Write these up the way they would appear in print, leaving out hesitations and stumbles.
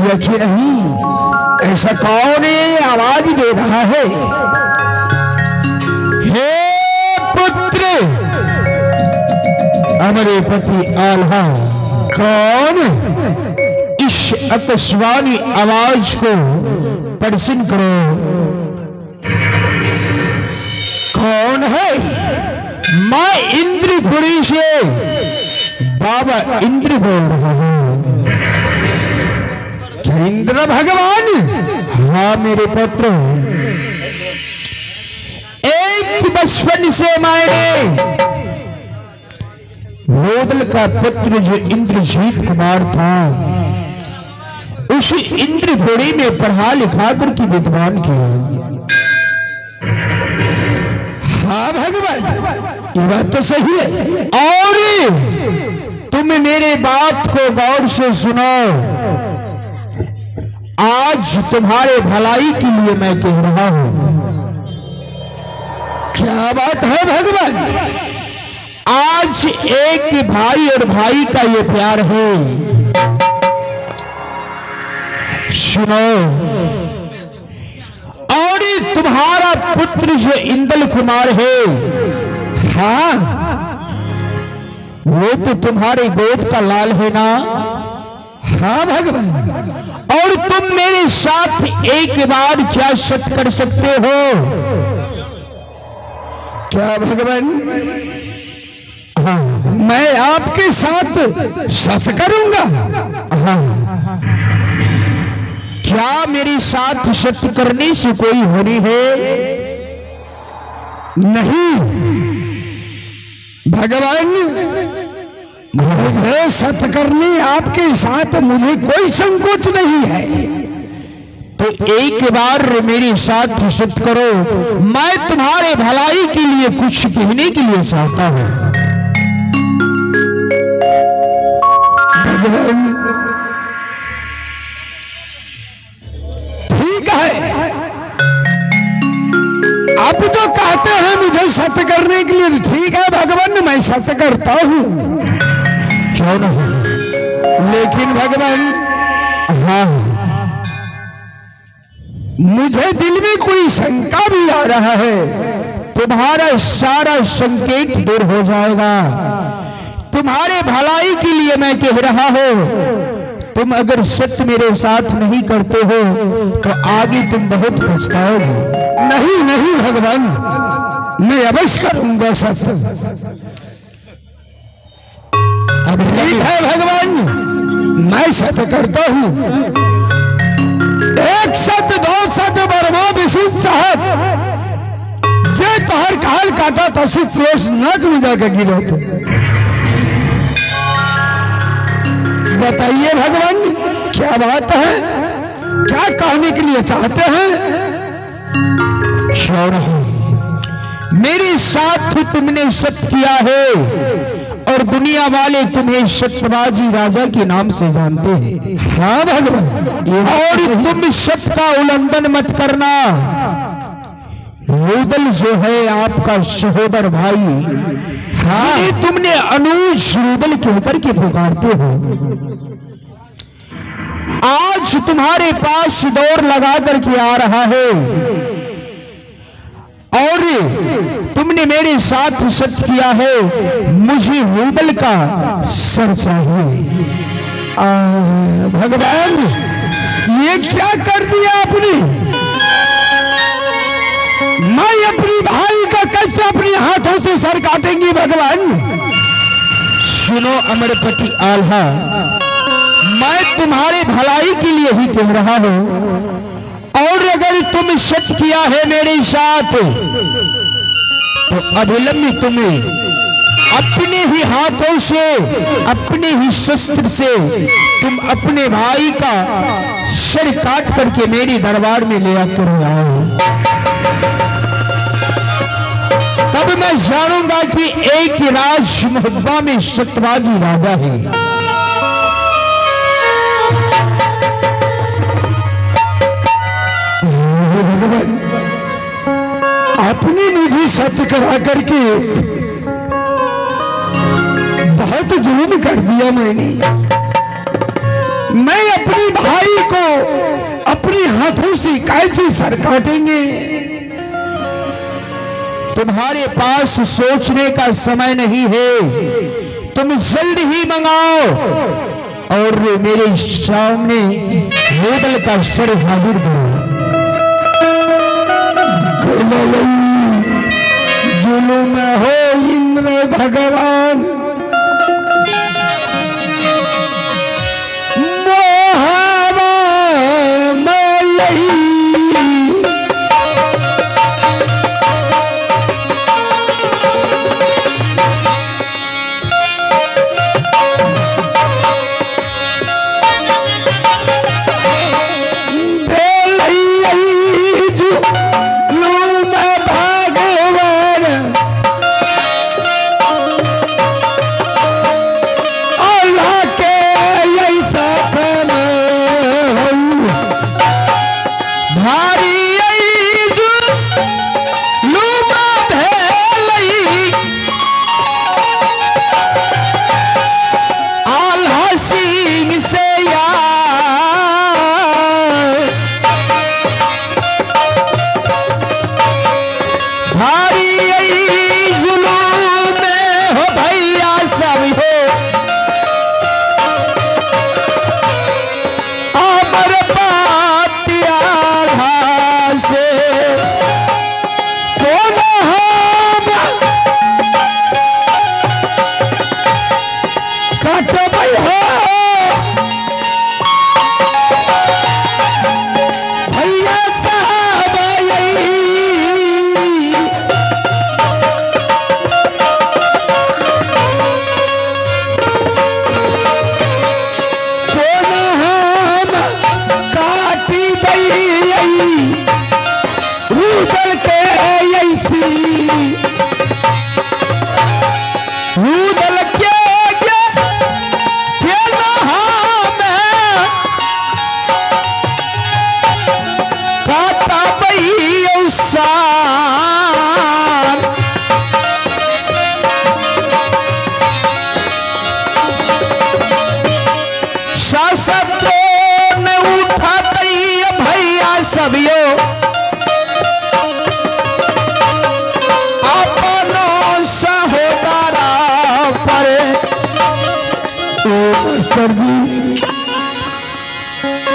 यकीन नहीं, ऐसा कौन ये आवाज दे रहा है? हे पुत्र, हमारे पति आल्हा, कौन इस आकाशवाणी आवाज को प्रश्न करो? कौन है? मैं इंद्रपुरी से बाबा इंद्र बोल रहा हूं। क्या इंद्र भगवान? हाँ मेरे पुत्र, एक बचपन से मैंने रोदल का पुत्र जो इंद्रजीत कुमार था, उस इंद्रपुरी में पढ़ा लिखा करके विद्वान किया। हाँ भगवान, ये बात तो सही है। और तुम मेरे बात को गौर से सुनो। आज तुम्हारे भलाई के लिए मैं कह रहा हूं। क्या बात है भगवान? आज एक भाई और भाई का ये प्यार है। सुनो, और तुम्हारा पुत्र जो इंदल कुमार है, हाँ, वो तो तुम्हारे गोद का लाल है ना? हाँ भगवान। और तुम मेरे साथ एक बार क्या सत्य कर सकते हो? क्या भगवान? हाँ, मैं आपके साथ सत्य करूंगा। हाँ, क्या मेरे साथ सत्य करने से कोई हानि है? नहीं भगवान, मुझे सत्य करने आपके साथ मुझे कोई संकोच नहीं है। तो एक बार मेरे साथ सत्य करो, मैं तुम्हारे भलाई के लिए कुछ कहने के लिए चाहता हूं। भगवान ठीक है, आप जो कहते हैं मुझे सत्य करने के लिए, ठीक है भगवान, मैं सत्य करता हूं, क्यों नहीं? लेकिन भगवान, हाँ, मुझे दिल में कोई शंका भी आ रहा है। तुम्हारा सारा संकेत दूर हो जाएगा। तुम्हारे भलाई के लिए मैं कह रहा हूं। तुम अगर सत्य मेरे साथ नहीं करते हो तो आगे तुम बहुत पछताओगे। नहीं नहीं भगवान, मैं अवश्य करूंगा सत्य। अब ठीक है भगवान, मैं सत्य करता हूं। एक सत्य, दो सत्य, बर्मा विशुद्ध साहब, जे तोहर काल काटा तसी क्रोश नाक में जाकर गिरे। बताइए भगवान, क्या बात है? क्या कहने के लिए चाहते हैं? क्यों नहीं, मेरे साथ तुमने सत्य किया है और दुनिया वाले तुम्हें सत्यबाजी राजा के नाम से जानते हैं। हाँ भगवान, और तुम सत्य का उल्लंघन मत करना। रोदल जो है आपका सहोदर भाई, हाँ, तुमने अनुज रोदल कहकर के पुकारते हो। आज तुम्हारे पास दौड़ लगा करके आ रहा है और तुमने मेरे साथ सत्य किया है। मुझे रोदल का सर चाहिए। भगवान, ये क्या कर दिया आपने? मैं अपनी भाई का कैसे अपने हाथों से सर काटेंगी भगवान? सुनो अमरपति आल्हा, मैं तुम्हारे भलाई के लिए ही कह रहा हूं। और अगर तुम सत्य किया है मेरे साथ तो अभिलंबित तुम्हें अपने ही हाथों से, अपने ही शस्त्र से तुम अपने भाई का सर काट करके मेरे दरबार में ले आकर आओ। तब मैं जानूंगा कि एक राज मोहब्बा में सत्यबाजी राजा है। भगवान, आपने मुझे सत्य करा करके बहुत जुल्म कर दिया। मैं भाई को अपने हाथों से कैसे सर काटेंगे? तुम्हारे पास सोचने का समय नहीं है, तुम जल्द ही मंगाओ और मेरे सामने नूडल का सर हाजिर करो। जुलूम हो इंद्र भगवान,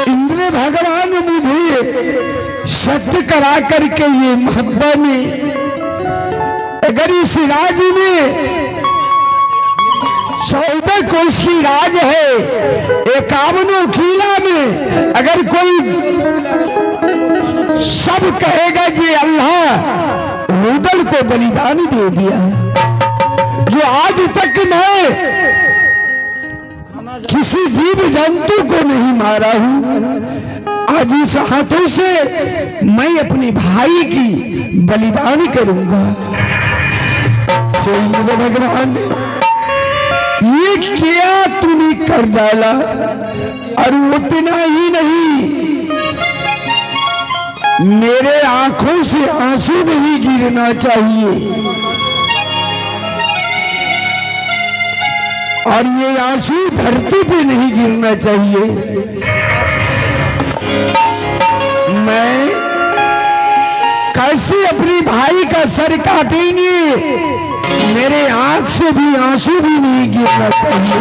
इंद्र भगवान मुझे सत्य करा करके ये मोहब्बत में, अगर इस राज्य में 14 कोष की राज है, 51 किला में अगर कोई सब कहेगा जी अल्लाह नूडल को बलिदान दे दिया, जो आज तक मैं किसी जीव जंतु को नहीं मारा हूं, आज इस हाथों से मैं अपने भाई की बलिदान करूंगा। तो इंद्र भगवान ये क्या तूने कर डाला, और उतना ही नहीं मेरे आंखों से आंसू नहीं गिरना चाहिए, और ये आंसू धरती पे नहीं गिरना चाहिए। मैं कैसे अपने भाई का सर काटेंगे, मेरे आंख से भी आंसू भी नहीं गिरना चाहिए।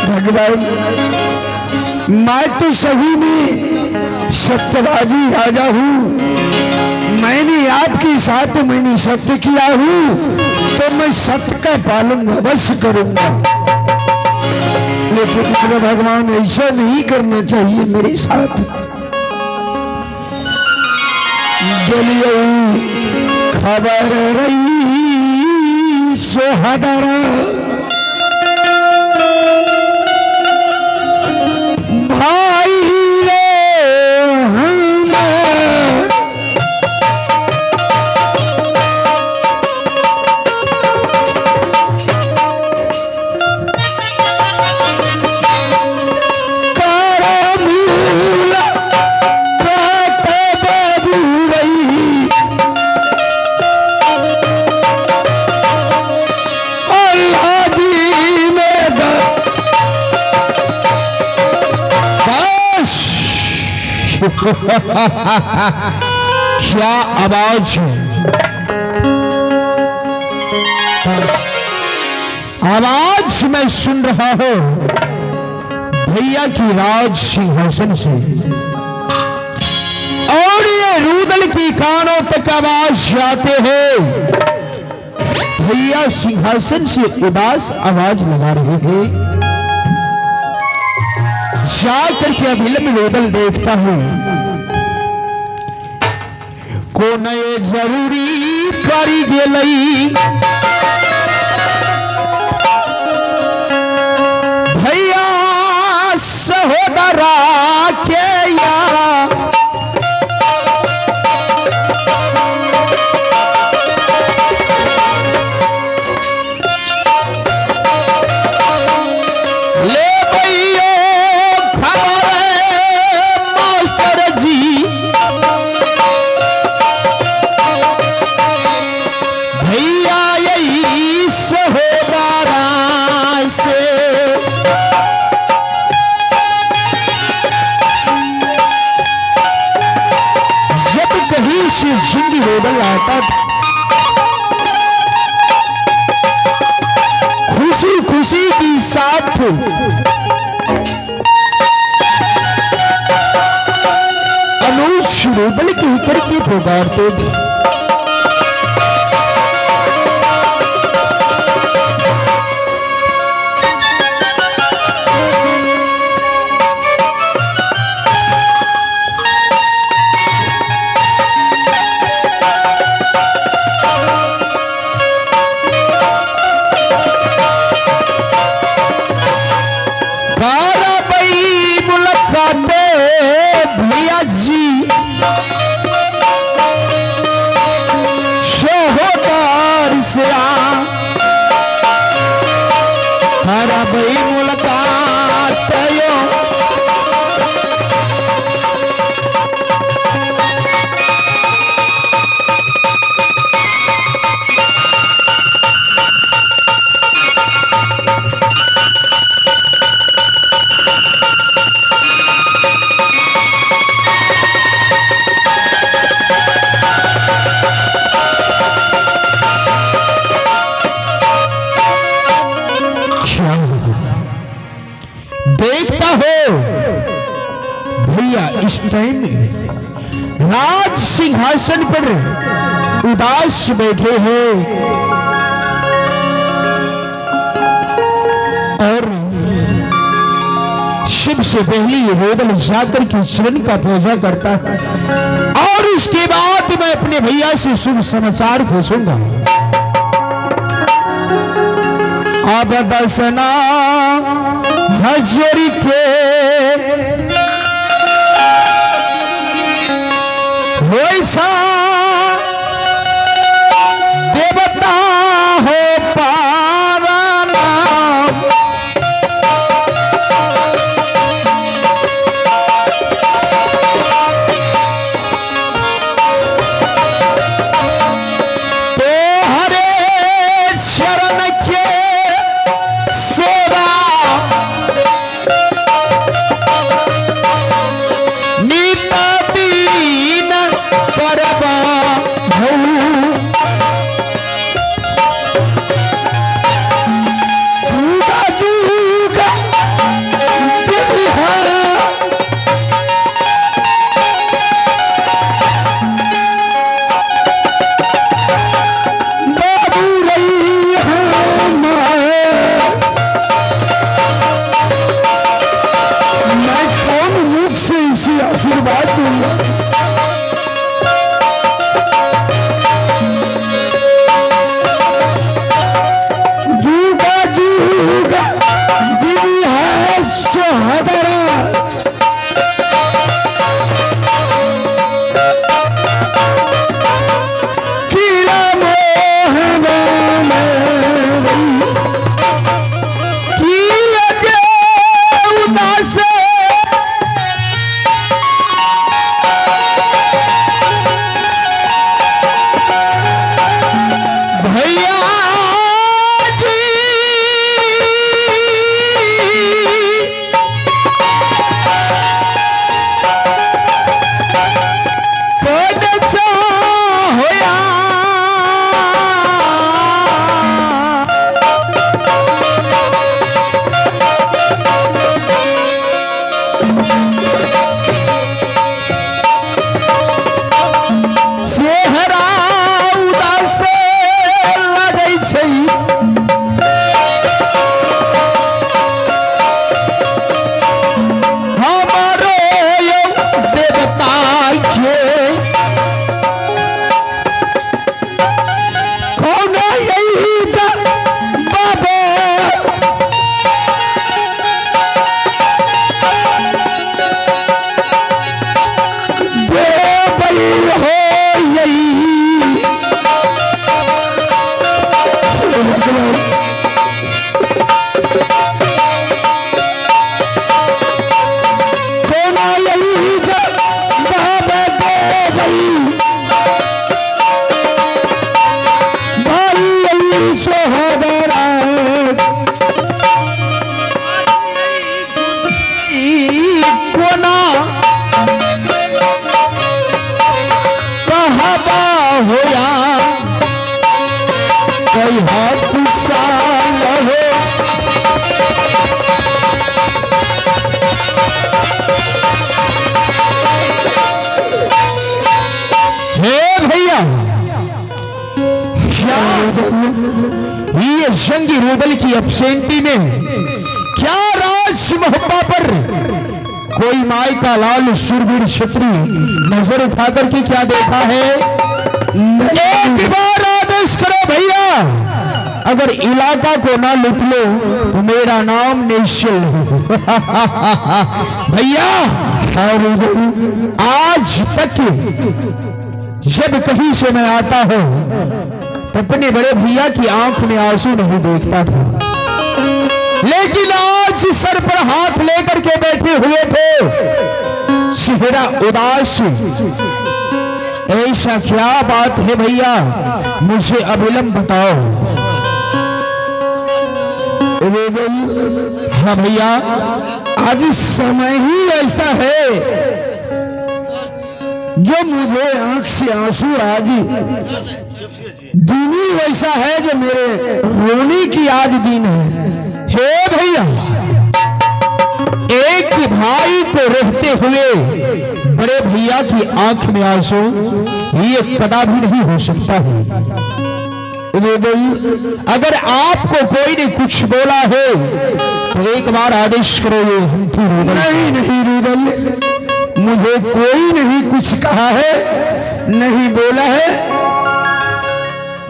भगवान मैं तो सही में सत्यवादी राजा हूँ, मैंने आपके साथ मैंने सत्य किया हूँ, तो मैं सत्य का पालन अवश्य करूंगा, लेकिन इंद्र भगवान ऐसा नहीं करना चाहिए मेरे साथ। खबर रही सोहदरा भाई Allah क्या आवाज है, आवाज मैं सुन रहा हूं भैया की राज सिंहासन से, और ये रूदल की कानों तक आवाज आते हैं। भैया सिंहासन से उदास आवाज लगा रहे हैं। जाकर के अभिलंब रूदल देखता है, को नए जरूरी करी गेलई भैया सहोदरा के या ले भैया खबर मास्टर जी, भैया यही सहोदरा से कहीं से जिंदगी रोदल आता था, खुशी खुशी की साथ अनुज रोदल कहकर के पुकारते थे। भैया जी शोहदार से हरा भाई मुलाकात यो देखता हो भैया इस टाइम राज सिंहासन पर उदास बैठे हैं और शिव से पहले रोदल जाकर के चरण का पूजा करता है, और उसके बाद मैं अपने भैया से शुभ समाचार पूछूंगा। अब दसना हजरी के होइसा देवता हो पाराना, तो हरे शरण के सेवा रुदल की अपसेंटी में क्या राज मोहब्बा पर कोई माई का लाल शूरवीर क्षत्रिय नजर उठा करके क्या देखा है? एक बार आदेश करो भैया, अगर इलाका को ना लूट लो तो मेरा नाम निश्चल है। भैया आज तक जब कहीं से मैं आता हूं तो अपने बड़े भैया की आंख में आंसू नहीं देखता था, लेकिन आज सर पर हाथ लेकर के बैठे हुए थे, चेहरा उदास। ऐसा क्या बात है भैया, मुझे अविलंब बताओ। हाँ भैया, आज समय ही ऐसा है जो मुझे आंख से आंसू आज दिन ही वैसा है जो मेरे रोने की आज दिन है। हे भैया, एक भाई को रहते हुए बड़े भैया की आंख में आंसू ये कदापि नहीं हो सकता है। अगर आपको कोई ने कुछ बोला है तो एक बार आदेश करो ये हम फिर नहीं नहीं रुदल, मुझे कोई नहीं कुछ कहा है, नहीं बोला है,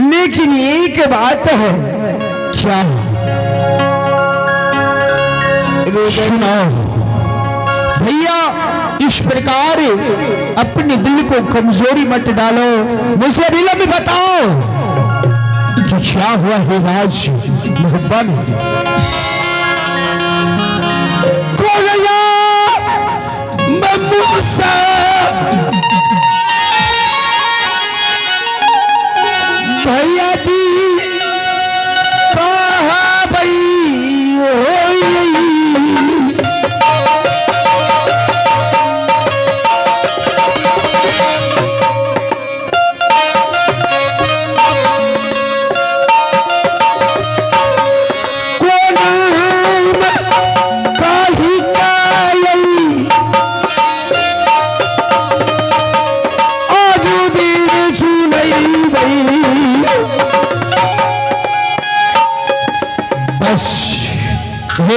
लेकिन एक बात है। क्या? सुनाओ भैया, इस प्रकार अपने दिल को कमजोरी मत डालो, मुझे विलंब बताओ कि क्या हुआ है राज मोहब्बा में? भैया जी कहा भाई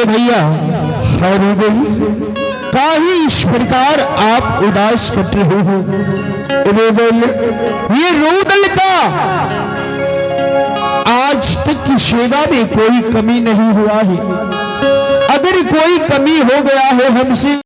भैया काहे इस प्रकार आप उदास कर रहे हो? ये रुदल का आज तक की सेवा में कोई कमी नहीं हुआ है, अगर कोई कमी हो गया है हमसे